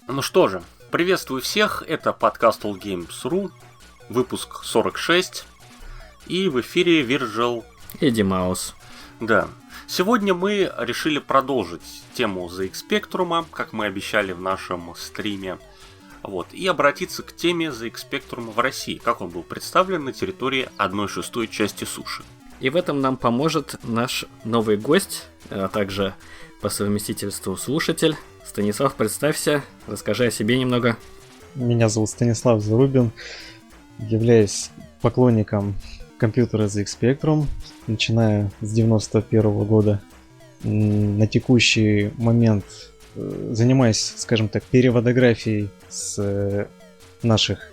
Ну что же, приветствую всех, это подкаст AllGames.ru, выпуск 46, и в эфире Вирджил и Димаус. Да, сегодня мы решили продолжить тему ZX Spectrum, как мы обещали в нашем стриме, и обратиться к теме ZX Spectrum в России, как он был представлен на территории 1/6 части суши. И в этом нам поможет наш новый гость, а также по совместительству слушатель. Станислав, представься, расскажи о себе немного. Меня зовут Станислав Зарубин, являюсь поклонником компьютера ZX Spectrum, начиная с 91 года. На текущий момент занимаюсь, скажем так, переводографией с наших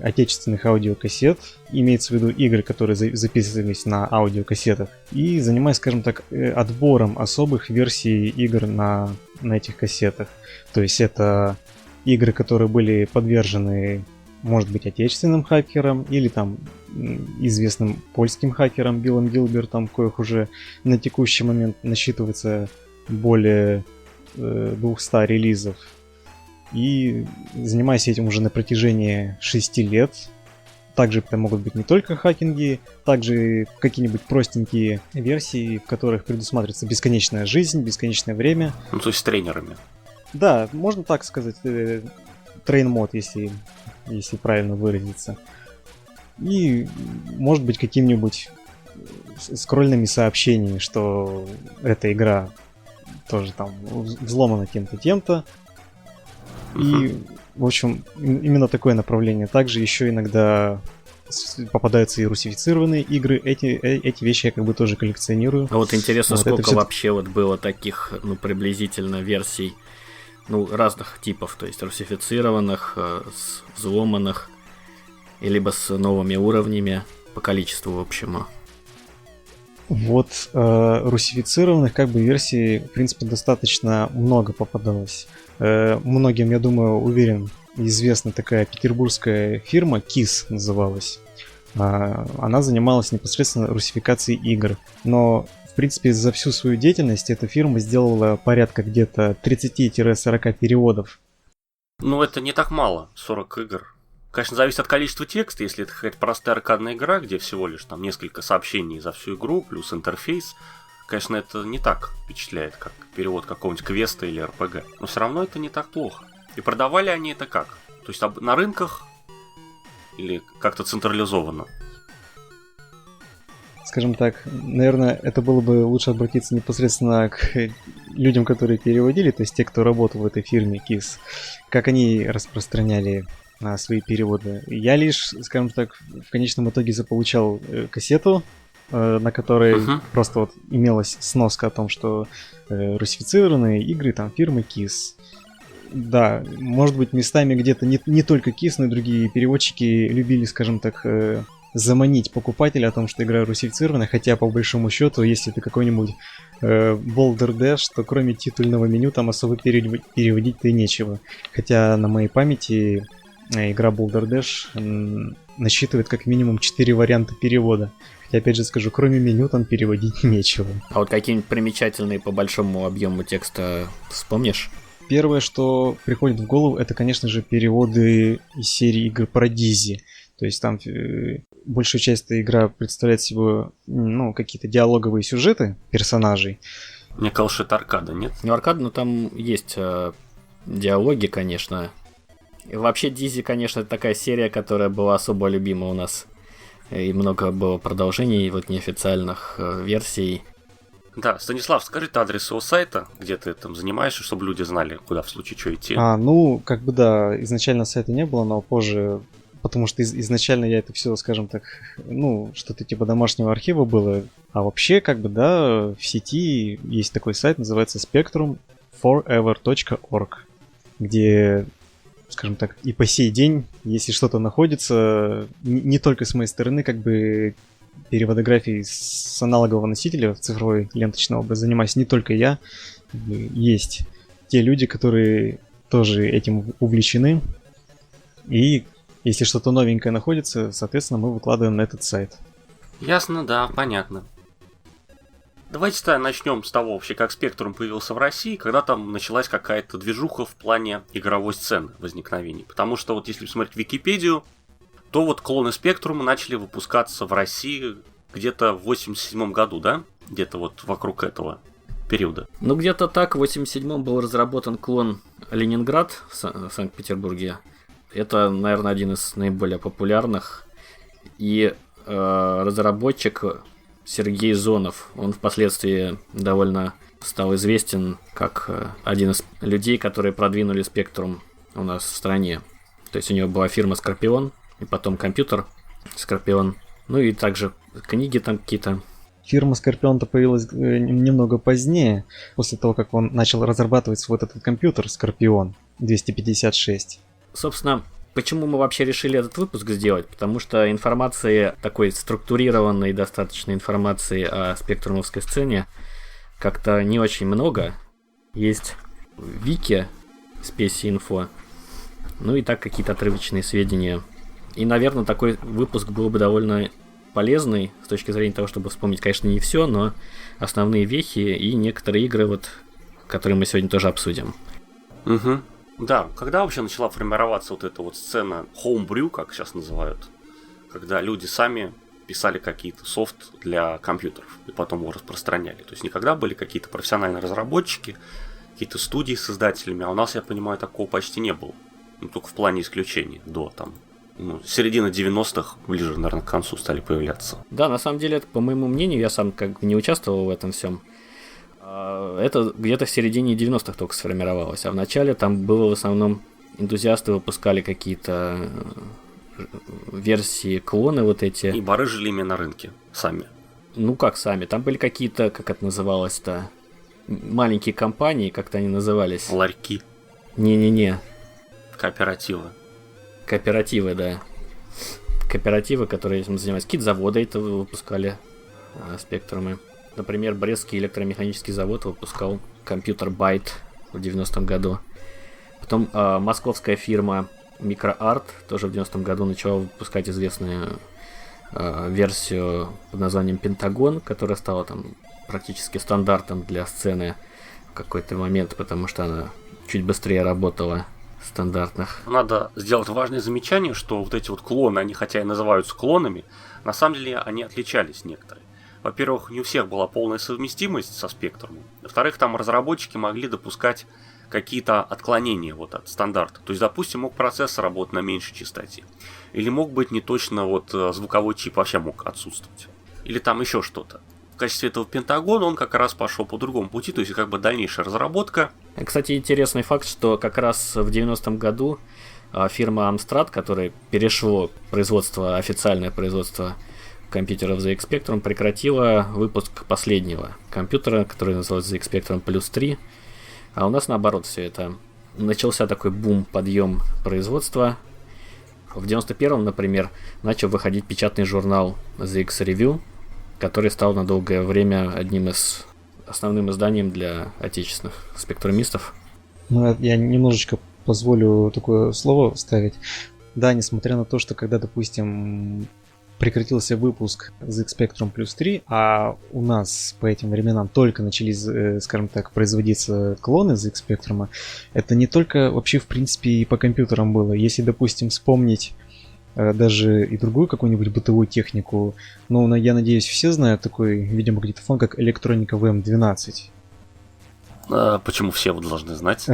отечественных аудиокассет, имеется в виду игры, которые записывались на аудиокассетах, и занимаюсь, скажем так, отбором особых версий игр на этих кассетах. То есть это игры, которые были подвержены, может быть, отечественным хакерам или там известным польским хакерам Биллом Гилбертом, коих уже на текущий момент насчитывается более 200 релизов. И занимаюсь этим уже на протяжении 6 лет. Также это могут быть не только хакинги, также какие-нибудь простенькие версии, в которых предусматривается бесконечная жизнь, бесконечное время. Ну, то есть с тренерами. Да, можно так сказать, трейн-мод, если правильно выразиться. И, может быть, какими-нибудь скрольными сообщениями, что эта игра тоже там взломана тем-то, тем-то. И, в общем, именно такое направление. Также еще иногда попадаются и русифицированные игры. Эти вещи я как бы тоже коллекционирую. А вот интересно, сколько вообще было таких, приблизительно версий, разных типов, то есть русифицированных, взломанных, либо с новыми уровнями по количеству, в общем. Русифицированных версий, в принципе, достаточно много попадалось. Многим, я думаю, уверен, известна такая петербургская фирма KISS называлась. Она занималась непосредственно русификацией игр. Но, в принципе, за всю свою деятельность эта фирма сделала порядка где-то 30-40 переводов. Это не так мало, 40 игр. Конечно, зависит от количества текста. Если это какая-то простая аркадная игра, где всего лишь там несколько сообщений за всю игру, плюс интерфейс, конечно, это не так впечатляет, как перевод какого-нибудь квеста или РПГ. Но все равно это не так плохо. И продавали они это как? То есть на рынках или как-то централизованно? Скажем так, наверное, это было бы лучше обратиться непосредственно к людям, которые переводили, то есть те, кто работал в этой фирме KISS, как они распространяли свои переводы. Я лишь, скажем так, в конечном итоге заполучал кассету, на которой просто имелась сноска о том, что русифицированные игры там фирмы KISS. Да, может быть, местами где-то не только KISS, но и другие переводчики любили, скажем так, заманить покупателя о том, что игра русифицирована, хотя по большому счету, если это какой-нибудь Balderdash, то кроме титульного меню там особо переводить-то и нечего. Хотя на моей памяти игра Balderdash насчитывает как минимум 4 варианта перевода. Хотя, опять же скажу, кроме меню там переводить нечего. А вот какие-нибудь примечательные по большому объему текста вспомнишь? Первое, что приходит в голову, это, конечно же, переводы из серии игр про Дизи. То есть там большая часть этой игры представляет собой какие-то диалоговые сюжеты персонажей. Мне кажется, что это аркада, нет? Не аркада, но там есть диалоги, конечно. И вообще Дизи, конечно, это такая серия, которая была особо любима у нас. И много было продолжений, неофициальных версий. Да, Станислав, скажи адрес его сайта, где ты там занимаешься, чтобы люди знали, куда в случае чего идти. Да, изначально сайта не было, но позже, потому что изначально я это все, скажем так, что-то типа домашнего архива было. А вообще, в сети есть такой сайт, называется spectrumforever.org, где, скажем так, и по сей день, если что-то находится, не только с моей стороны, переводографией с аналогового носителя в цифровой ленточный образ занимаюсь не только я, есть те люди, которые тоже этим увлечены, и если что-то новенькое находится, соответственно, мы выкладываем на этот сайт. Ясно, да, понятно. Давайте-то начнем с того вообще, как Spectrum появился в России, когда там началась какая-то движуха в плане игровой сцены возникновения. Потому что вот если посмотреть Википедию, то вот клоны Spectrum начали выпускаться в России где-то в 87 году, да? Где-то вот вокруг этого периода. Ну, где-то так, в 87-м был разработан клон Ленинград в Санкт-Петербурге. Это, наверное, один из наиболее популярных. И разработчик Сергей Зонов, он впоследствии довольно стал известен как один из людей, которые продвинули Spectrum у нас в стране. То есть у него была фирма Скорпион, и потом компьютер Скорпион, ну и также книги там какие-то. Фирма Скорпион-то появилась немного позднее, после того, как он начал разрабатывать вот этот компьютер Скорпион 256. Собственно, почему мы вообще решили этот выпуск сделать? Потому что информации, такой структурированной достаточно информации о спектрумовской сцене как-то не очень много. Есть вики, Specie.info, ну и так какие-то отрывочные сведения. И, наверное, такой выпуск был бы довольно полезный с точки зрения того, чтобы вспомнить, конечно, не все, но основные вехи и некоторые игры, вот, которые мы сегодня тоже обсудим. Угу. Да, когда вообще начала формироваться вот эта вот сцена homebrew, как сейчас называют, когда люди сами писали какие-то софт для компьютеров и потом его распространяли. То есть никогда были какие-то профессиональные разработчики, какие-то студии с издателями, а у нас, я понимаю, такого почти не было. Ну, только в плане исключений до там середины 90-х, ближе, наверное, к концу стали появляться. Да, на самом деле, это, по моему мнению, я сам как бы не участвовал в этом всем. Это где-то в середине 90-х только сформировалось. А в начале там было в основном энтузиасты выпускали какие-то версии, клоны вот эти. И барыжили ими на рынке сами. Ну как сами? Там были какие-то, как это называлось-то, маленькие компании, как-то они назывались. Ларьки. Не-не-не. Кооперативы. Кооперативы, да. Кооперативы, которые этим занимались. Какие-то заводы это выпускали спектрумы. Например, Брестский электромеханический завод выпускал компьютер Byte в 90-м году. Потом московская фирма MicroArt тоже в 90-м году начала выпускать известную версию под названием Пентагон, которая стала там практически стандартом для сцены в какой-то момент, потому что она чуть быстрее работала стандартных. Надо сделать важное замечание, что вот эти вот клоны, они хотя и называются клонами, на самом деле они отличались некоторые. Во-первых, не у всех была полная совместимость со спектрумом. Во-вторых, там разработчики могли допускать какие-то отклонения вот от стандарта. То есть, допустим, мог процессор работать на меньшей частоте. Или мог быть не точно вот звуковой чип вообще мог отсутствовать. Или там еще что-то. В качестве этого Пентагона он как раз пошел по другому пути, то есть как бы дальнейшая разработка. Кстати, интересный факт, что как раз в 90-м году фирма Amstrad, которая перешло производство, официальное производство компьютеров ZX Spectrum, прекратила выпуск последнего компьютера, который назывался ZX Spectrum Plus 3. А у нас наоборот все это. Начался такой бум, подъем производства. В 91-м, например, начал выходить печатный журнал ZX Review, который стал на долгое время одним из основным изданием для отечественных спектрумистов. Ну, я немножечко позволю такое слово вставить. Да, несмотря на то, что когда, допустим, прекратился выпуск ZX Spectrum Plus 3, а у нас по этим временам только начались, скажем так, производиться клоны ZX Spectrum, это не только вообще, в принципе, и по компьютерам было. Если, допустим, вспомнить даже и другую какую-нибудь бытовую технику, ну, я надеюсь, все знают такой видеомагнитофон, как Electronica VM12. Почему все вы должны знать?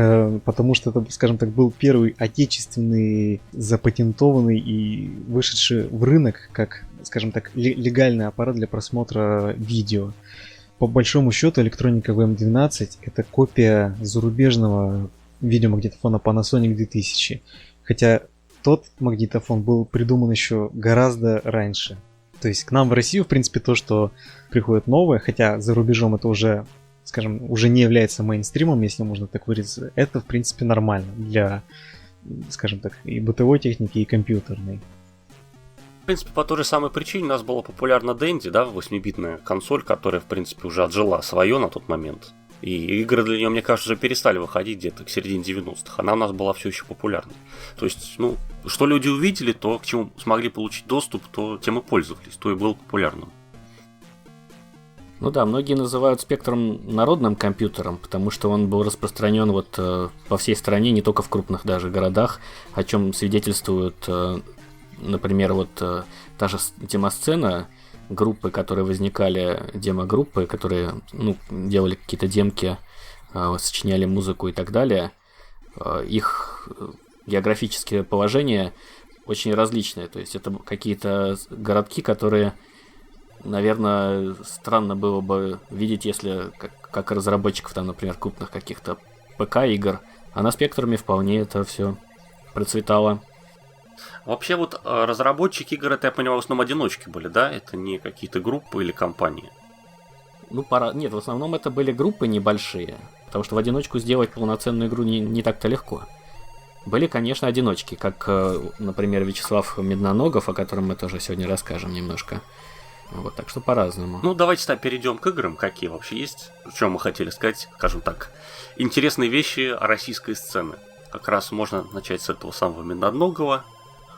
Потому что это, скажем так, был первый отечественный, запатентованный и вышедший в рынок, как, скажем так, легальный аппарат для просмотра видео. По большому счету, Electronica VM12 это копия зарубежного видеомагнитофона Panasonic 2000. Хотя тот магнитофон был придуман еще гораздо раньше. То есть к нам в Россию, в принципе, то, что приходит новое, хотя за рубежом это уже, скажем, уже не является мейнстримом, если можно так выразиться, это, в принципе, нормально для, скажем так, и бытовой техники, и компьютерной. В принципе, по той же самой причине у нас была популярна Dendy, да, 8-битная консоль, которая, в принципе, уже отжила свое на тот момент. И игры для нее, мне кажется, уже перестали выходить где-то к середине 90-х. Она у нас была все еще популярной. То есть, ну, что люди увидели, то, к чему смогли получить доступ, то тем и пользовались, то и было популярным. Ну да, многие называют Spectrum народным компьютером, потому что он был распространен вот по всей стране, не только в крупных даже городах, о чем свидетельствуют, например, вот та же демосцена, группы, которые возникали, демо-группы, которые делали какие-то демки, сочиняли музыку и так далее. Их географическое положение очень различное, то есть это какие-то городки, которые, наверное, странно было бы видеть, если как разработчиков там, например, крупных каких-то ПК-игр, а на Спектруме вполне это все процветало. Вообще вот разработчики игр, это, я понимаю, в основном одиночки были, да? Это не какие-то группы или компании? Нет, в основном это были группы небольшие, потому что в одиночку сделать полноценную игру не так-то легко. Были, конечно, одиночки, как, например, Вячеслав Медноногов, о котором мы тоже сегодня расскажем немножко. Вот, так что по-разному. Ну, давайте тогда перейдем к играм, какие вообще есть. В чем мы хотели сказать, скажем так, интересные вещи о российской сцене. Как раз можно начать с этого самого Медноногова,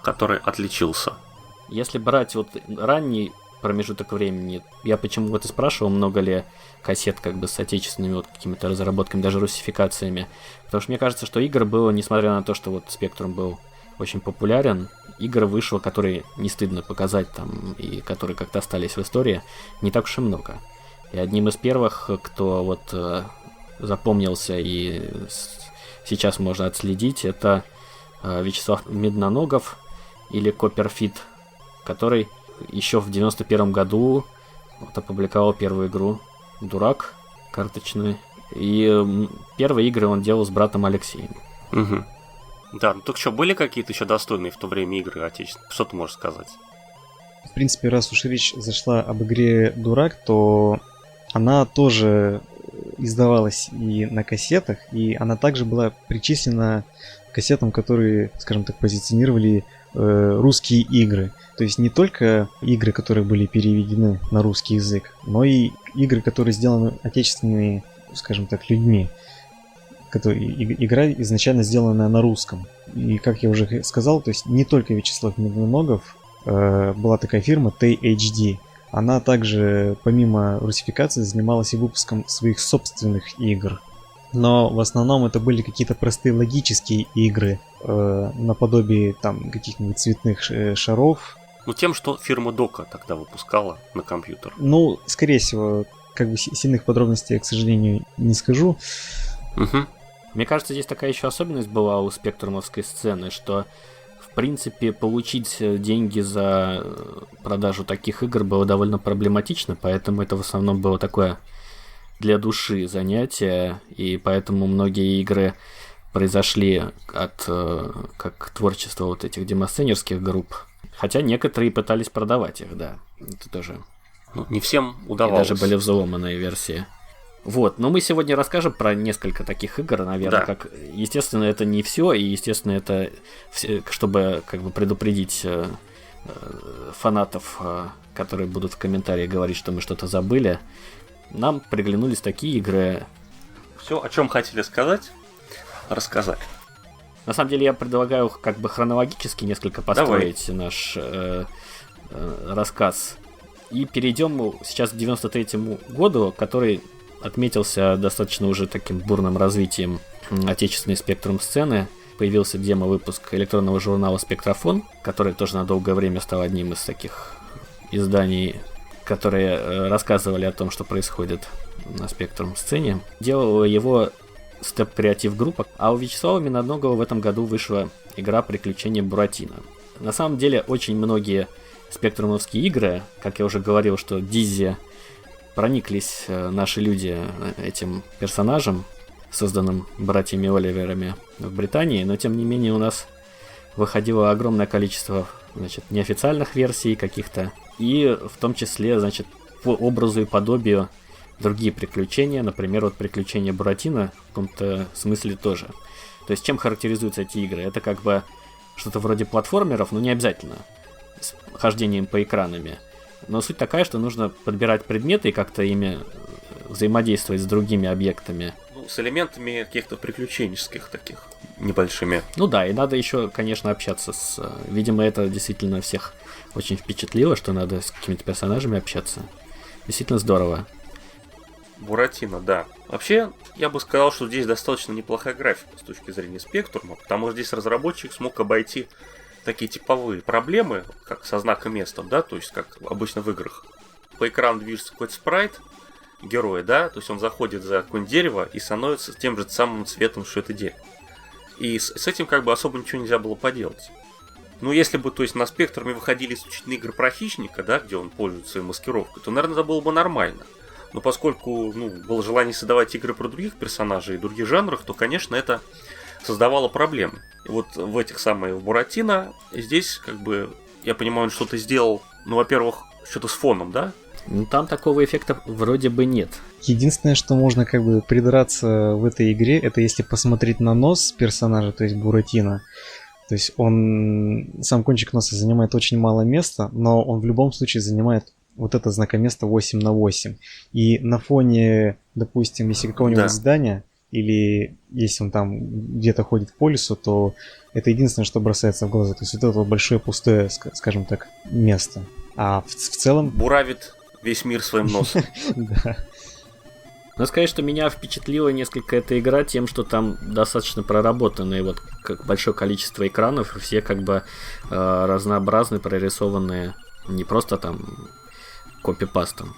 который отличился. Если брать вот ранний промежуток времени, я почему вот и спрашивал, много ли кассет как бы с отечественными вот какими-то разработками, даже русификациями. Потому что мне кажется, что игр было, несмотря на то, что вот Spectrum был очень популярен, игр вышло, которые не стыдно показать там, и которые как-то остались в истории, не так уж и много. И одним из первых, кто вот запомнился и сейчас можно отследить, это Вячеслав Медноногов или Copperfit, который еще в 91 году вот опубликовал первую игру «Дурак» карточную. И первые игры он делал с братом Алексеем. Угу. Да, ну так что, были какие-то еще достойные в то время игры отечественные? Что ты можешь сказать? В принципе, раз уж речь зашла об игре «Дурак», то она тоже издавалась и на кассетах, и она также была причислена к кассетам, которые, скажем так, позиционировали русские игры. То есть не только игры, которые были переведены на русский язык, но и игры, которые сделаны отечественными, скажем так, людьми. Игра изначально сделанная на русском. И, как я уже сказал, то есть не только Вячеслав Медноногов, была такая фирма THD. Она также, помимо русификации, занималась и выпуском своих собственных игр. Но в основном это были какие-то простые логические игры, наподобие там каких-нибудь цветных шаров. Ну, тем, что фирма Дока тогда выпускала на компьютер. Ну, скорее всего, как бы сильных подробностей я, к сожалению, не скажу. Угу. Мне кажется, здесь такая еще особенность была у спектрумовской сцены, что, в принципе, получить деньги за продажу таких игр было довольно проблематично, поэтому это в основном было такое для души занятие, и поэтому многие игры произошли от как творчества вот этих демосценерских групп. Хотя некоторые пытались продавать их, да. Это тоже. Ну, не всем удавалось. И даже были взломанные версии. Вот, но мы сегодня расскажем про несколько таких игр, наверное, да. как, естественно, это не все, и, естественно, это, чтобы как бы предупредить фанатов, которые будут в комментариях говорить, что мы что-то забыли, нам приглянулись такие игры. Все, о чем хотели сказать, рассказали. На самом деле, я предлагаю как бы хронологически несколько построить наш рассказ. И перейдем сейчас к 93-му году, который отметился достаточно уже таким бурным развитием отечественной спектрум-сцены. Появился демо-выпуск электронного журнала «Спектрофон», который тоже на долгое время стал одним из таких изданий, которые рассказывали о том, что происходит на спектрум-сцене. Делала его Step Creative Group, а у Вячеслава Медноногова в этом году вышла игра «Приключения Буратино». На самом деле, очень многие спектрумовские игры, как я уже говорил, что Дизи прониклись наши люди этим персонажем, созданным братьями Оливерами в Британии, но тем не менее у нас выходило огромное количество, значит, неофициальных версий каких-то, и в том числе, значит, по образу и подобию другие приключения, например, вот приключения Буратино в каком-то смысле тоже. То есть чем характеризуются эти игры? Это как бы что-то вроде платформеров, но не обязательно с хождением по экранами. Но суть такая, что нужно подбирать предметы и как-то ими взаимодействовать с другими объектами. Ну, с элементами каких-то приключенческих таких небольшими. Ну да, и надо еще, конечно, общаться с... Видимо, это действительно всех очень впечатлило, что надо с какими-то персонажами общаться. Действительно здорово. Буратино, да. Вообще, я бы сказал, что здесь достаточно неплохая графика с точки зрения спектрума, потому что здесь разработчик смог обойти такие типовые проблемы, как со знаком места, да, то есть как обычно в играх. По экрану движется какой-то спрайт героя, да, то есть он заходит за какое-нибудь дерево и становится тем же самым цветом, что это дерево. И с этим как бы особо ничего нельзя было поделать. Ну, если бы, то есть, на спектруме выходили исключительно игры про хищника, да, где он пользуется своей маскировкой, то, наверное, это было бы нормально. Но поскольку, было желание создавать игры про других персонажей и других жанрах, то, конечно, это создавало проблемы. И вот в этих самых в Буратино здесь, как бы, я понимаю, он что-то сделал, во-первых, что-то с фоном, да? Ну, там такого эффекта вроде бы нет. Единственное, что можно как бы придраться в этой игре, это если посмотреть на нос персонажа, то есть Буратино. То есть сам кончик носа занимает очень мало места, но он в любом случае занимает вот это знакоместо 8/8. И на фоне, допустим, если какого-нибудь здания, или если он там где-то ходит по лесу, то это единственное, что бросается в глаза. То есть вот это вот большое пустое, скажем так, место. А в целом... Буравит весь мир своим носом. Да. Надо сказать, что меня впечатлила несколько эта игра тем, что там достаточно проработанные вот как большое количество экранов, и все как бы разнообразные, прорисованные, не просто там копипастом,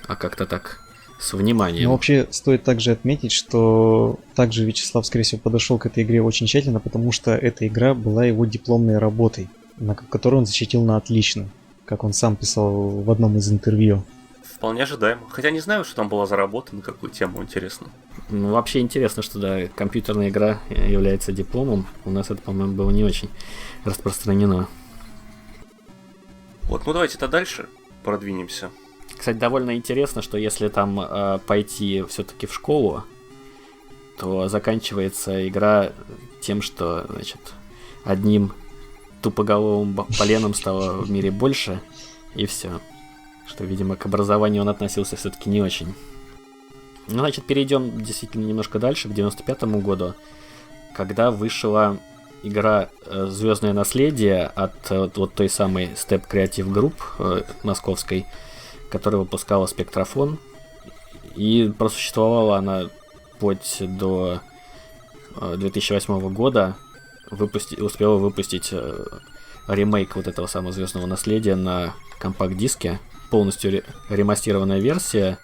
а как-то так с вниманием. Но вообще стоит также отметить, что также Вячеслав, скорее всего, подошел к этой игре очень тщательно, потому что эта игра была его дипломной работой, которую он защитил на отлично, как он сам писал в одном из интервью. Вполне ожидаемо. Хотя не знаю, что там была за работа, на какую тему, интересно. Ну, вообще интересно, что, да, компьютерная игра является дипломом. У нас это, по-моему, было не очень распространено. Вот, давайте-то дальше продвинемся. Кстати, довольно интересно, что если там пойти все-таки в школу, то заканчивается игра тем, что, значит, одним тупоголовым поленом стало в мире больше, и все. Что, видимо, к образованию он относился все-таки не очень. Ну, значит, перейдем действительно немножко дальше, к 95-му году, когда вышла игра «Звездное наследие» от вот той самой Step Creative Group московской, которая выпускала Spectrophone. И просуществовала она вплоть до 2008 года. Успела выпустить ремейк вот этого самого «Звездного наследия» на компакт-диске. Полностью ремастированная версия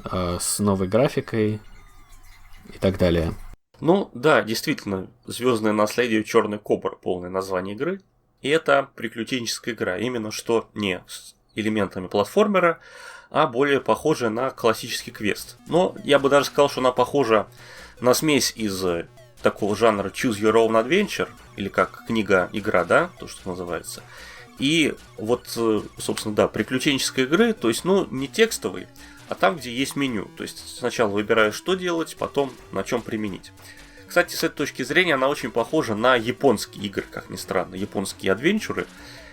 с новой графикой и так далее. Ну, да, действительно, «Звездное наследие. Черный кобра» — полное название игры. И это приключенческая игра, именно что не с элементами платформера, а более похожая на классический квест. Но я бы даже сказал, что она похожа на смесь из такого жанра Choose Your Own Adventure, или как книга-игра, да, то, что называется. И вот, собственно, да, приключенческой игры, то есть, не текстовый, а там, где есть меню. То есть, сначала выбираешь, что делать, потом на чем применить. Кстати, с этой точки зрения она очень похожа на японские игры, как ни странно, японские адвенчуры,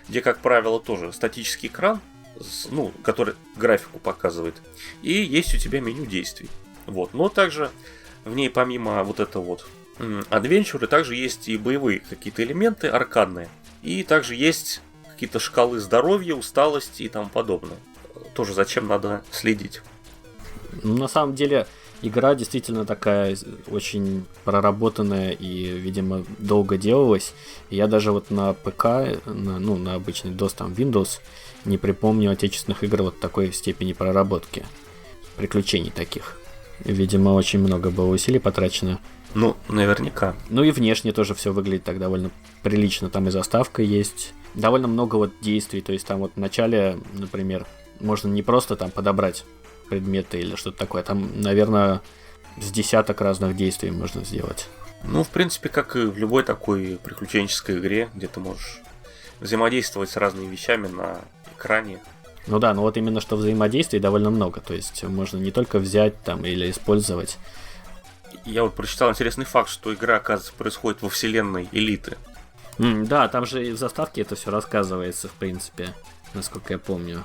где, как правило, тоже статический экран, который графику показывает, и есть у тебя меню действий. Вот. Но также в ней, помимо вот этого вот адвенчуры, также есть и боевые какие-то элементы, аркадные, и также есть какие-то шкалы здоровья, усталости и тому подобное. Тоже зачем надо следить. На самом деле, игра действительно такая очень проработанная и, видимо, долго делалась. Я даже вот на ПК, на обычный DOS, там, Windows, не припомню отечественных игр вот такой степени проработки. Приключений таких. Видимо, очень много было усилий потрачено. Наверняка. И внешне тоже все выглядит так довольно прилично. Там и заставка есть. Довольно много вот действий. То есть там вот в начале, например, можно не просто там подобрать предметы или что-то такое. Там, наверное, с десяток разных действий можно сделать. В принципе, как и в любой такой приключенческой игре, где ты можешь взаимодействовать с разными вещами на экране. Вот именно что взаимодействий довольно много. То есть можно не только взять там или использовать. Я вот прочитал интересный факт, что игра, оказывается, происходит во вселенной Элиты. Да, там же и в заставке это все рассказывается, в принципе, насколько я помню.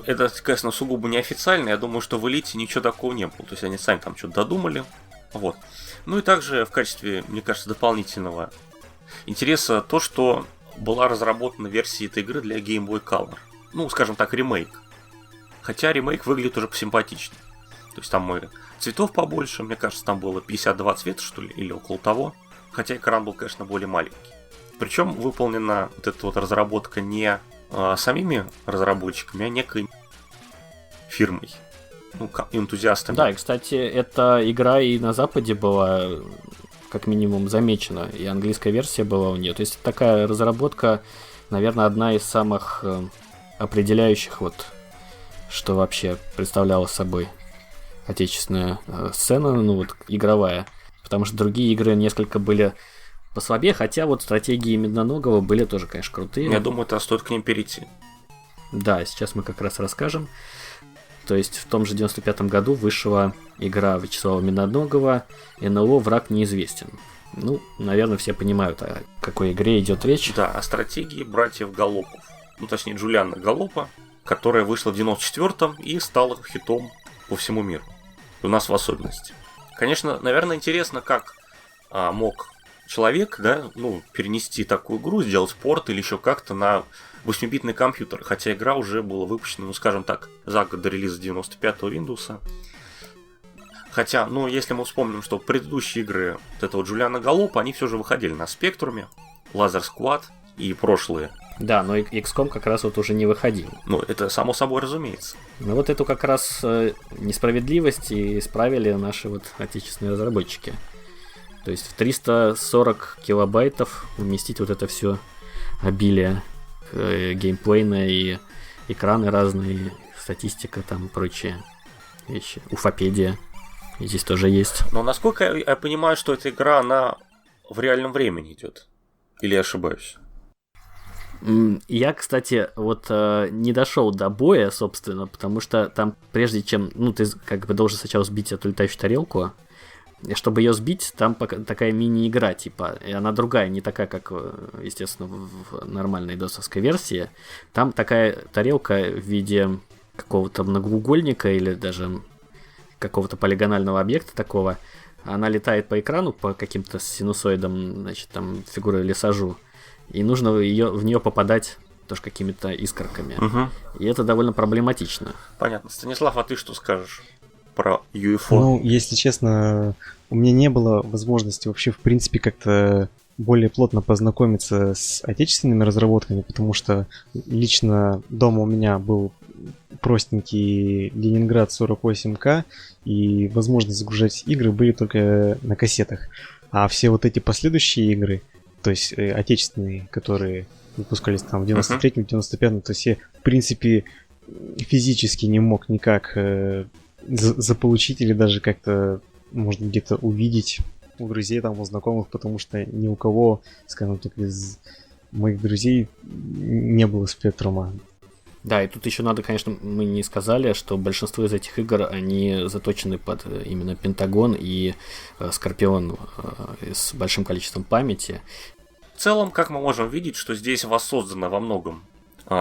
Это, конечно, сугубо неофициально. Я думаю, что в Элите ничего такого не было. То есть они сами там что-то додумали. Вот. И также в качестве, мне кажется, дополнительного интереса то, что была разработана версия этой игры для Game Boy Color. Скажем так, ремейк. Хотя ремейк выглядит уже посимпатичнее. То есть там цветов побольше, мне кажется, там было 52 цвета, что ли, или около того. Хотя экран был, конечно, более маленький. Причем выполнена вот эта вот разработка не самими разработчиками, а некой фирмой, энтузиастами. Да, и, кстати, эта игра и на Западе была, как минимум, замечена, и английская версия была у нее. То есть такая разработка, наверное, одна из самых определяющих, вот, что вообще представляла собой отечественная сцена, ну вот, игровая. Потому что другие игры несколько были послабее, хотя вот стратегии Медноногого были тоже, конечно, крутые. Я думаю, это стоит к ним перейти. Да, сейчас мы как раз расскажем. То есть в том же 95-м году вышла игра Вячеслава Медноногова НЛО «Враг неизвестен». Ну, наверное, все понимают, о какой игре идет речь. Да, о стратегии братьев Галлопов. Ну, точнее, Джулиана Галлопа, которая вышла в 94-м и стала хитом по всему миру. И у нас в особенности. Конечно, наверное, интересно, как мог человек, да, ну, перенести такую игру, сделать порт или еще как-то на 8-битный компьютер. Хотя игра уже была выпущена, ну, скажем так, за год до релиза 95-го Windows. Хотя, ну, если мы вспомним, что предыдущие игры вот этого Джулиана Галлопа, они все же выходили на Спектруме, Laser Squad и прошлые. Да, но XCOM как раз вот уже не выходил. Ну, это само собой разумеется. Но вот эту как раз несправедливость и исправили наши вот отечественные разработчики. То есть в 340 килобайтов уместить вот это все обилие геймплейное и экраны разные, статистика там и прочие вещи. Уфопедия здесь тоже есть. Но насколько я понимаю, что эта игра, она в реальном времени идет? Или я ошибаюсь? Я, кстати, вот не дошел до боя, собственно, потому что там, прежде чем, ну, ты как бы должен сначала сбить эту летающую тарелку, и чтобы ее сбить, там такая мини-игра, типа, и она другая, не такая, как, естественно, в нормальной досовской версии. Там такая тарелка в виде какого-то многоугольника или даже какого-то полигонального объекта такого. Она летает по экрану по каким-то синусоидам, значит, там, фигуры лесажу. И нужно в нее попадать тоже какими-то искорками. Угу. И это довольно проблематично. Понятно. Станислав, а ты что скажешь про UFO? Ну, если честно, у меня не было возможности вообще, в принципе, как-то более плотно познакомиться с отечественными разработками, потому что лично дома у меня был простенький Ленинград 48К, и возможность загружать игры были только на кассетах. А все вот эти последующие игры, то есть отечественные, которые выпускались там в 93-м, 95-м, то есть я, в принципе, физически не мог никак заполучить или даже как-то, может, где-то увидеть у друзей, там, у знакомых, потому что ни у кого, скажем так, из моих друзей не было Спектрума. Да, и тут еще надо, конечно, мы не сказали, что большинство из этих игр, они заточены под именно Пентагон и Скорпион с большим количеством памяти. В целом, как мы можем видеть, что здесь воссоздано во многом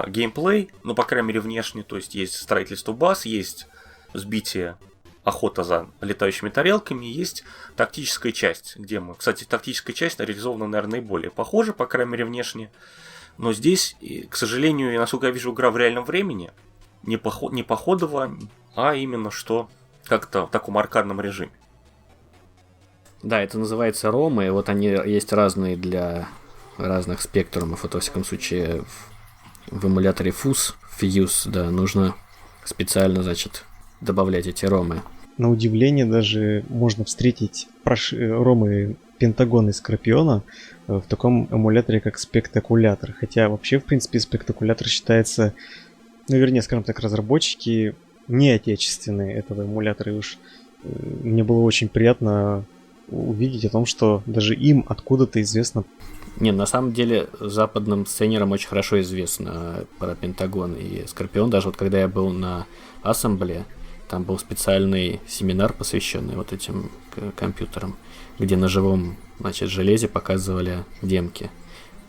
геймплей, ну, по крайней мере, внешне, то есть есть строительство баз, есть сбитие, охота за летающими тарелками, есть тактическая часть, где мы, кстати, тактическая часть реализована, наверное, наиболее похоже, по крайней мере, внешне. Но здесь, к сожалению, насколько я вижу, игра в реальном времени, не походова, а именно что как-то в таком аркадном режиме. Да, это называется ромы, и вот они есть разные для разных спектрумов. Вот, во всяком случае, в эмуляторе Fuse, да, нужно специально, значит, добавлять эти ромы. На удивление даже можно встретить ромы Пентагона и Скорпиона в таком эмуляторе, как Спектакулятор. Хотя вообще, в принципе, Спектакулятор считается, ну, вернее, скажем так, разработчики не отечественные этого эмулятора. И уж мне было очень приятно увидеть о том, что даже им откуда-то известно. Не, на самом деле западным сценерам очень хорошо известно про Пентагон и Скорпион. Даже вот когда я был на Ассембле, там был специальный семинар, посвященный вот этим компьютерам, где на живом, значит, железе показывали демки.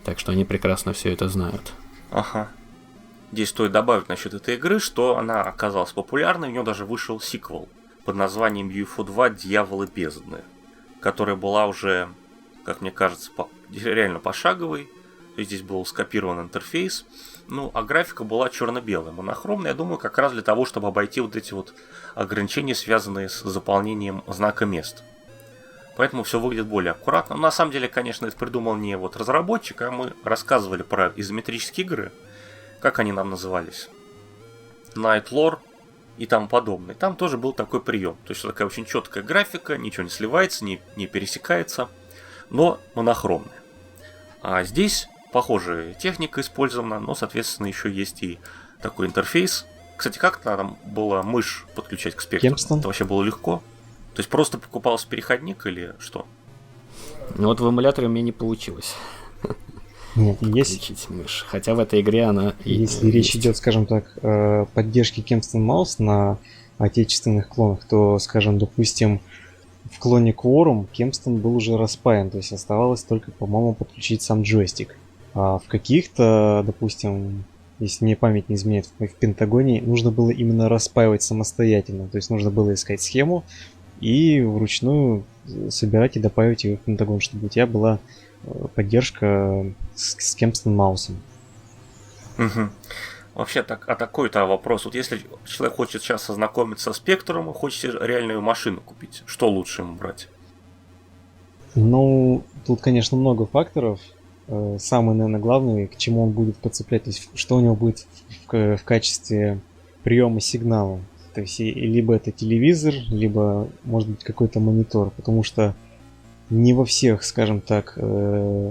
Так что они прекрасно все это знают. Ага. Здесь стоит добавить насчет этой игры, что она оказалась популярной, у нее даже вышел сиквел под названием UFO 2 Дьяволы бездны, которая была уже, как мне кажется, реально пошаговой. То есть здесь был скопирован интерфейс. Ну, а графика была черно-белая, монохромная, я думаю, как раз для того, чтобы обойти вот эти вот ограничения, связанные с заполнением знака мест. Поэтому все выглядит более аккуратно. Но на самом деле, конечно, это придумал не вот разработчик, а мы рассказывали про изометрические игры, как они нам назывались. Night Lore и тому подобное. Там тоже был такой прием. То есть такая очень четкая графика, ничего не сливается, не пересекается, но монохромная. А здесь похожая техника использована, но, соответственно, еще есть и такой интерфейс. Кстати, как там было мышь подключать к спектру? Это вообще было легко? То есть просто покупался переходник или что? Ну вот в эмуляторе у меня не получилось. Нет, подключить мышь. Хотя в этой игре она если речь идет, скажем так, о поддержке Kempston Mouse на отечественных клонах, то, скажем, допустим, в клоне Quorum Kempston был уже распаян, то есть оставалось только, по-моему, подключить сам джойстик. А в каких-то, допустим, если мне память не изменяет, в Пентагоне нужно было именно распаивать самостоятельно, то есть нужно было искать схему и вручную собирать и допаивать ее в Пентагон, чтобы у тебя была поддержка с Kempston Mouse. Угу. Вообще, такой-то вопрос. Вот если человек хочет сейчас ознакомиться с спектром и хочет реальную машину купить, что лучше ему брать? Ну, тут, конечно, много факторов. Самый, наверное, главный, к чему он будет подцеплять, то есть что у него будет в качестве приема сигнала. То есть либо это телевизор, либо, может быть, какой-то монитор, потому что не во всех, скажем так,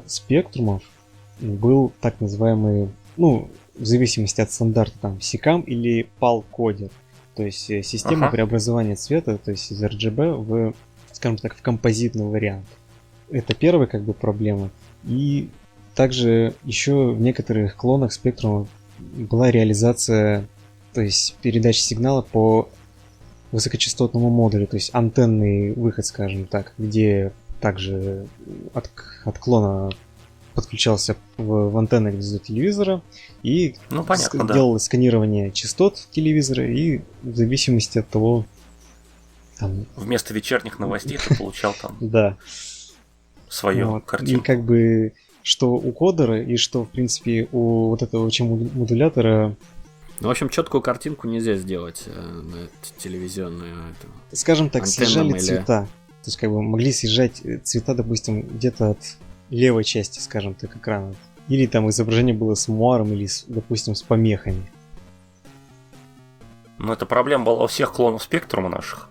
спектрумов был так называемый, ну, в зависимости от стандарта, там, SICAM или PAL-кодер. То есть система преобразования цвета, то есть из RGB в, скажем так, в композитный вариант. Это первая, как бы, проблема. И также еще в некоторых клонах спектрума была реализация, то есть передача сигнала по высокочастотному модулю, то есть антенный выход, скажем так, где также от клона подключался в антенны до телевизора и делалось сканирование частот телевизора, и в зависимости от того... Там... Вместо вечерних новостей ты получал там свою картинку. И как бы что у кодера, и что, в принципе, у вот этого модулятора... Ну, в общем, четкую картинку нельзя сделать на телевизионную. Скажем так, съезжали цвета. То есть, как бы могли съезжать цвета, допустим, где-то от левой части, скажем так, экрана. Или там изображение было с муаром, или, допустим, с помехами. Ну, эта проблема была у всех клонов спектрума наших.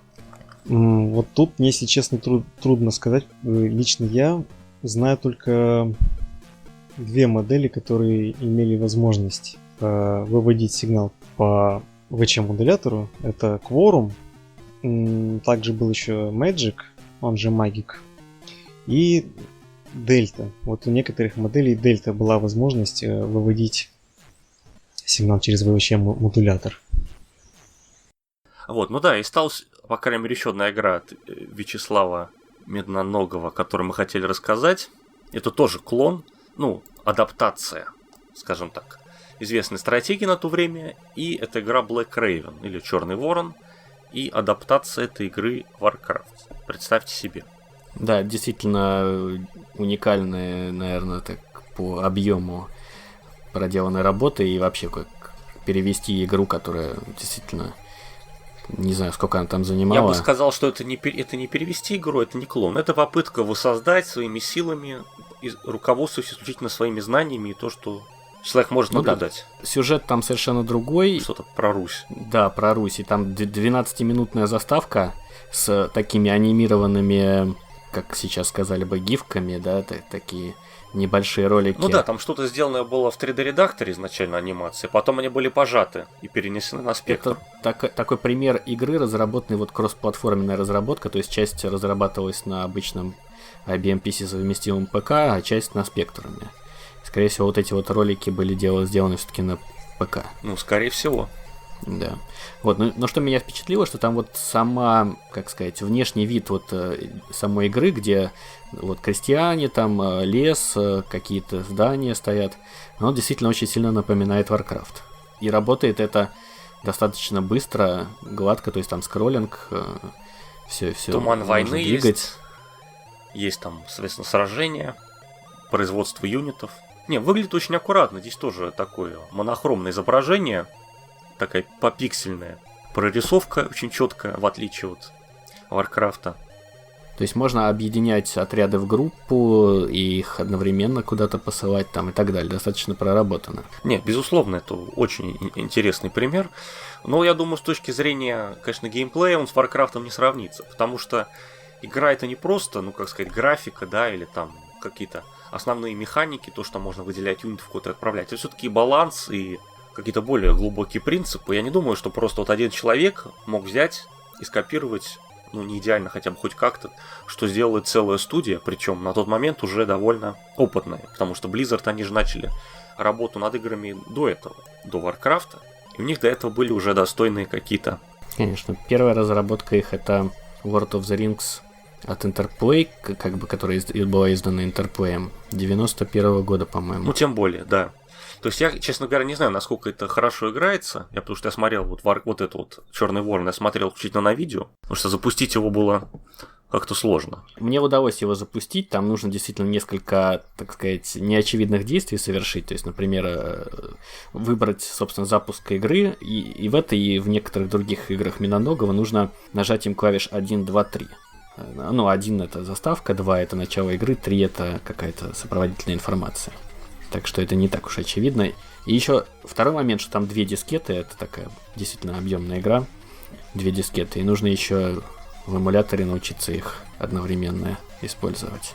Вот тут, мне, если честно, трудно сказать. Лично я знаю только две модели, которые имели возможность выводить сигнал по VC-модулятору. Это Quorum. Также был еще Magic, он же Magic. И Delta. Вот у некоторых моделей Delta была возможность выводить сигнал через VC-модулятор. Вот, ну да, и стала, по крайней мере, еще одна игра от Вячеслава Медноногого, которую мы хотели рассказать. Это тоже клон, ну, адаптация, скажем так, известной стратегии на то время. И это игра Black Raven, или Черный Ворон, и адаптация этой игры Warcraft. Представьте себе. Да, действительно уникальная, наверное, так по объему проделанной работы и вообще как перевести игру, которая действительно... Не знаю, сколько она там занимала. Я бы сказал, что это не перевести игру, это не клон. Это попытка воссоздать своими силами, руководствуясь исключительно своими знаниями и то, что человек может наблюдать. Да. Сюжет там совершенно другой. Что-то про Русь. Да, про Русь. И там 12-минутная заставка с такими анимированными, как сейчас сказали бы, гифками, да, такие... небольшие ролики. Ну да, там что-то сделано было в 3D-редакторе изначально анимации, потом они были пожаты и перенесены на спектр. Это такой пример игры, разработанной вот кросс-платформенная разработка, то есть часть разрабатывалась на обычном IBM PC совместимом ПК, а часть на спектруме. Скорее всего, вот эти вот ролики были сделаны все-таки на ПК. Ну, скорее всего. Да. Вот, но что меня впечатлило, что там вот сама, как сказать, внешний вид вот самой игры, где вот крестьяне, там лес, какие-то здания стоят, оно действительно очень сильно напоминает Warcraft. И работает это достаточно быстро, гладко, то есть там скроллинг, все. Туман войны есть там, соответственно, сражения, производство юнитов. Не, выглядит очень аккуратно. Здесь тоже такое монохромное изображение. Такая попиксельная. Прорисовка очень четкая, в отличие от Варкрафта. То есть можно объединять отряды в группу и их одновременно куда-то посылать там и так далее. Достаточно проработано. Нет, безусловно, это очень интересный пример. Но я думаю, с точки зрения, конечно, геймплея он с Варкрафтом не сравнится. Потому что игра это не просто, ну, как сказать, графика, да, или там какие-то основные механики, то, что можно выделять юнитов куда-то отправлять. Это все-таки баланс и какие-то более глубокие принципы. Я не думаю, что просто вот один человек мог взять и скопировать, ну, не идеально, хотя бы хоть как-то, что сделает целая студия, причем на тот момент уже довольно опытная, потому что Blizzard, они же начали работу над играми до этого, до Warcraft, и у них до этого были уже достойные какие-то... Конечно, первая разработка их это World of the Rings от Interplay, как бы, которая была издана Interplay 91 года, по-моему. Ну, тем более, да. То есть я, честно говоря, не знаю, насколько это хорошо играется. Потому что я смотрел вот эту вот Черный Ворон, я смотрел исключительно на видео, потому что запустить его было как-то сложно. Мне удалось его запустить, там нужно действительно несколько, так сказать, неочевидных действий совершить. То есть, например, выбрать, собственно, запуск игры, и в этой, и в некоторых других играх Миноногова нужно нажатием клавиш 1, 2, 3. Ну, 1 это заставка, 2 это начало игры, 3 это какая-то сопроводительная информация. Так что это не так уж очевидно. И еще второй момент, что там 2 дискеты, это такая действительно объемная игра, 2 дискеты, и нужно еще в эмуляторе научиться их одновременно использовать.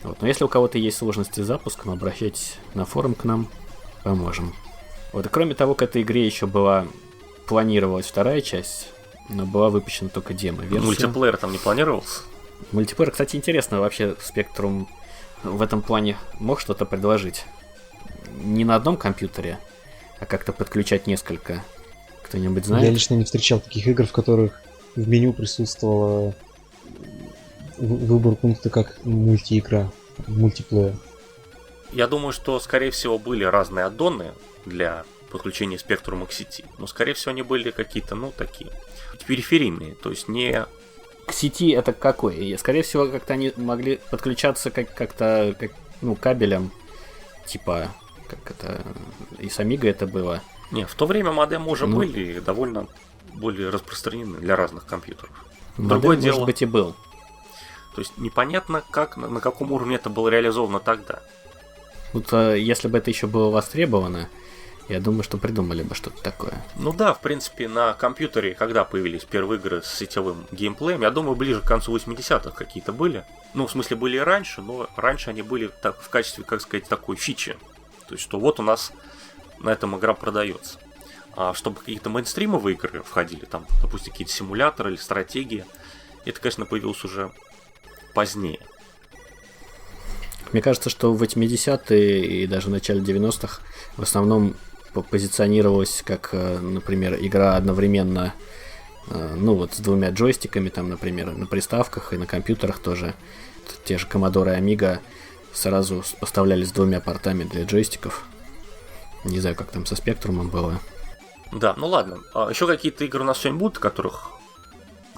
Вот. Но если у кого-то есть сложности с запуском, обращайтесь на форум к нам, поможем. Вот. И кроме того, к этой игре еще планировалась вторая часть, но была выпущена только демо-версия. Мультиплеер там не планировался? Мультиплеер, кстати, интересно, вообще Spectrum в этом плане мог что-то предложить. Не на одном компьютере, а как-то подключать несколько. Кто-нибудь знает? Я лично не встречал таких игр, в которых в меню присутствовал выбор пункта как мультиигра, мультиплеер. Я думаю, что, скорее всего, были разные аддоны для подключения Spectrum к сети. Но, скорее всего, они были какие-то, ну, такие периферийные, то есть не... К сети это какой? И, скорее всего, как-то они могли подключаться как-то, ну, кабелем, типа, как это, и с Amiga это было. Не, в то время модемы уже были довольно более распространены для разных компьютеров. Другое дело, может быть, и был. То есть непонятно, как, на каком уровне это было реализовано тогда. Вот если бы это еще было востребовано, я думаю, что придумали бы что-то такое. Ну да, в принципе, на компьютере, когда появились первые игры с сетевым геймплеем, я думаю, ближе к концу 80-х какие-то были. Ну, в смысле, были и раньше, но раньше они были так, в качестве, как сказать, такой фичи. То есть, что вот у нас на этом игра продается. А чтобы какие-то мейнстримовые игры входили, там, допустим, какие-то симуляторы или стратегии, это, конечно, появилось уже позднее. Мне кажется, что в 80-е и даже в начале 90-х в основном позиционировалась как, например, игра одновременно, ну вот с 2 джойстиками, там, например, на приставках и на компьютерах тоже. Те же Commodore и Amiga сразу поставлялись с 2 портами для джойстиков. Не знаю, как там со Спектрумом было. Да, ну ладно. А еще какие-то игры у нас сегодня будут, которых...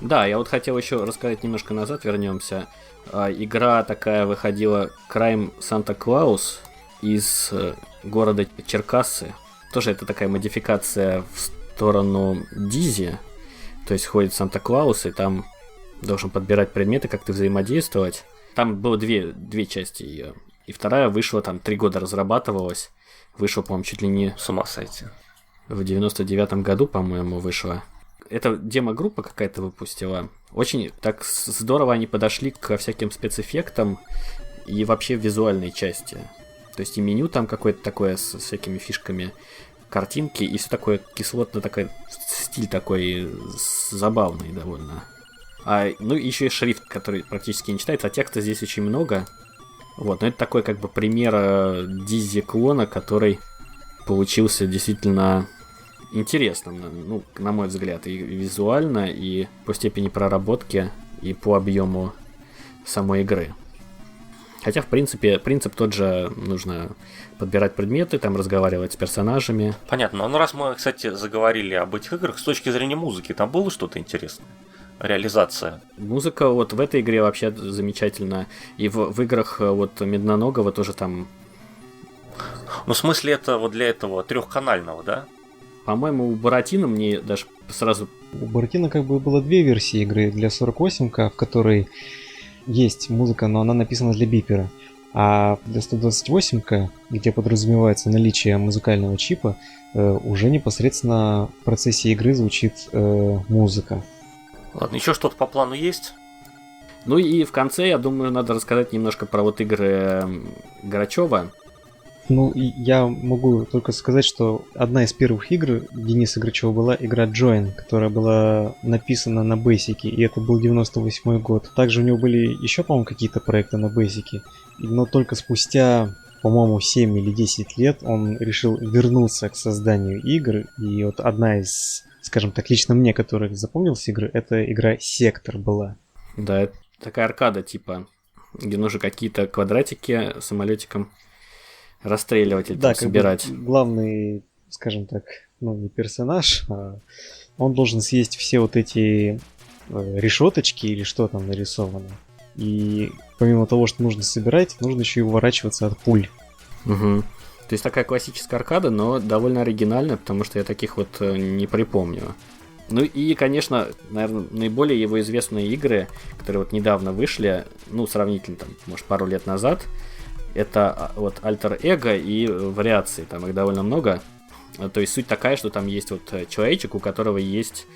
Да, я вот хотел еще рассказать немножко назад, вернемся. Игра такая выходила Crime Santa Claus из города Черкассы. Тоже это такая модификация в сторону Дизи. То есть ходит Санта-Клаус, и там должен подбирать предметы, как-то взаимодействовать. Там было две части ее. И вторая вышла, там 3 года разрабатывалась. Вышла, по-моему, чуть ли не... С ума сойти. В 99-м году, по-моему, вышла. Это демо-группа какая-то выпустила. Очень так здорово они подошли ко всяким спецэффектам и вообще визуальной части. То есть и меню там какое-то такое с всякими фишками, картинки, и все такое кислотно, такой стиль такой забавный довольно. Ну еще и шрифт, который практически не читается, а текста здесь очень много. Вот, но это такой как бы пример дизи-клона, который получился действительно интересным, ну, на мой взгляд, и визуально, и по степени проработки, и по объему самой игры. Хотя, в принципе, принцип тот же, нужно подбирать предметы, там разговаривать с персонажами. Понятно, но раз мы, кстати, заговорили об этих играх, с точки зрения музыки, там было что-то интересное? Реализация? Музыка вот в этой игре вообще замечательна, и в играх вот Медноногого тоже там Ну, в смысле, это вот для этого трехканального, да? По-моему, у Буратино мне даже сразу... У Буратино как бы было две версии игры. Для 48К, в которой есть музыка, но она написана для бипера. А для 128К, где подразумевается наличие музыкального чипа, уже непосредственно в процессе игры звучит музыка. Ладно, еще что-то по плану есть? Ну и в конце, я думаю, надо рассказать немножко про вот игры Грачева. Ну, я могу только сказать, что одна из первых игр Дениса Грачева была игра Join, которая была написана на Basic, и это был 98 год. Также у него были еще, по-моему, какие-то проекты на Basic, но только спустя, по-моему, 7 или 10 лет он решил вернуться к созданию игр, и вот одна из, скажем так, лично мне, которая запомнилась игры, это игра Сектор была. Да, это такая аркада типа, где нужно какие-то квадратики самолетиком расстреливать или да, собирать. Главный, скажем так, ну не персонаж, а он должен съесть все вот эти решеточки или что там нарисовано. И помимо того, что нужно собирать, нужно еще и уворачиваться от пуль. Угу. То есть такая классическая аркада, но довольно оригинальная, потому что я таких вот не припомню. Ну и, конечно, наверное, наиболее его известные игры, которые вот недавно вышли, ну, сравнительно, там, может, пару лет назад, это вот Alter Ego и вариации, там их довольно много. То есть суть такая, что там есть вот человечек, у которого есть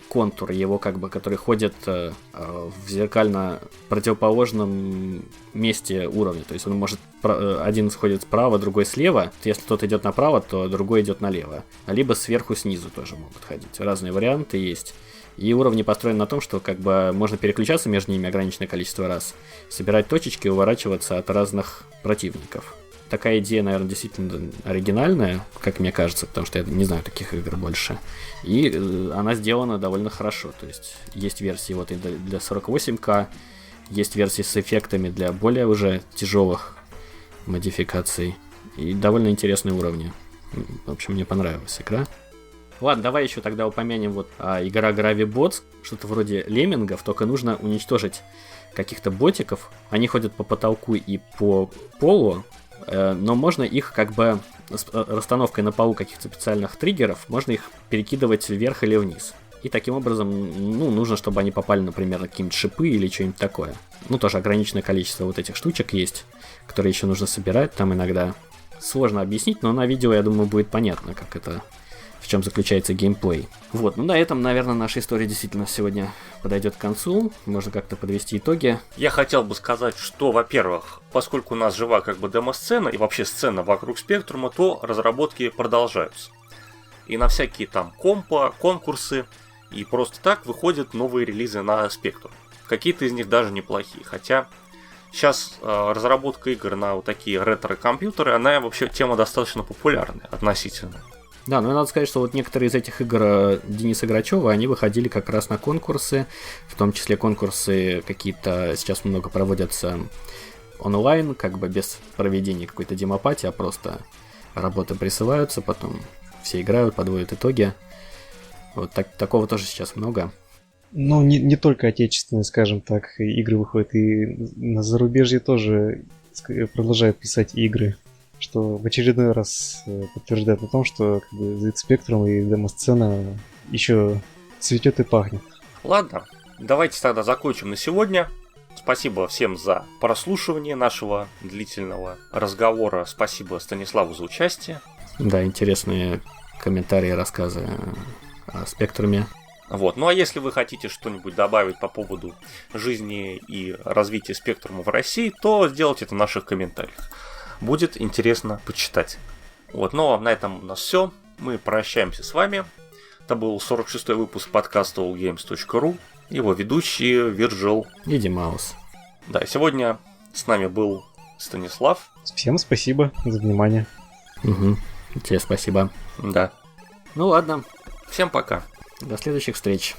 контур его, как бы, который ходит в зеркально противоположном месте уровня. То есть он может, один сходит справа, другой слева. Если тот идет направо, то другой идет налево. Либо сверху, снизу тоже могут ходить. Разные варианты есть. И уровни построены на том, что как бы можно переключаться между ними ограниченное количество раз, собирать точечки и уворачиваться от разных противников. Такая идея, наверное, действительно оригинальная, как мне кажется, потому что я не знаю таких игр больше. И она сделана довольно хорошо. То есть версии вот и для 48К, есть версии с эффектами для более уже тяжелых модификаций. И довольно интересные уровни. В общем, мне понравилась игра. Ладно, давай еще тогда упомянем вот игра Gravy Bots, что-то вроде леммингов, только нужно уничтожить каких-то ботиков. Они ходят по потолку и по полу, но можно их как бы с расстановкой на полу каких-то специальных триггеров, можно их перекидывать вверх или вниз. И таким образом, ну, нужно, чтобы они попали, например, на какие-нибудь шипы или что-нибудь такое. Ну, тоже ограниченное количество вот этих штучек есть, которые еще нужно собирать там иногда. Сложно объяснить, но на видео, я думаю, будет понятно, как это... в чем заключается геймплей. Вот, ну на этом, наверное, наша история действительно сегодня подойдет к концу. Можно как-то подвести итоги. Я хотел бы сказать, что, во-первых, поскольку у нас жива как бы демо-сцена и вообще сцена вокруг Спектрума, то разработки продолжаются. И на всякие там компа, конкурсы и просто так выходят новые релизы на Спектрум. Какие-то из них даже неплохие, хотя сейчас разработка игр на вот такие ретро-компьютеры, она вообще тема достаточно популярная относительно. Да, но надо сказать, что вот некоторые из этих игр Дениса Грачева, они выходили как раз на конкурсы, в том числе конкурсы какие-то сейчас много проводятся онлайн, как бы без проведения какой-то демопати, а просто работы присылаются, потом все играют, подводят итоги. Вот такого тоже сейчас много. Ну, не только отечественные, скажем так, игры выходят, и на зарубежье тоже продолжают писать игры, что в очередной раз подтверждает о том, что как бы, ZX Spectrum и демо-сцена еще цветет и пахнет. Ладно, давайте тогда закончим на сегодня. Спасибо всем за прослушивание нашего длительного разговора. Спасибо Станиславу за участие. Да, интересные комментарии, рассказы о Спектруме. Вот. Ну а если вы хотите что-нибудь добавить по поводу жизни и развития Спектрума в России, то сделайте это в наших комментариях. Будет интересно почитать. Вот, ну а на этом у нас все. Мы прощаемся с вами. Это был 46-й выпуск подкаста allgames.ru. Его ведущие Вирджил и Димаус. Да, сегодня с нами был Станислав. Всем спасибо за внимание. Угу. Тебе спасибо. Да. Ну ладно. Всем пока. До следующих встреч.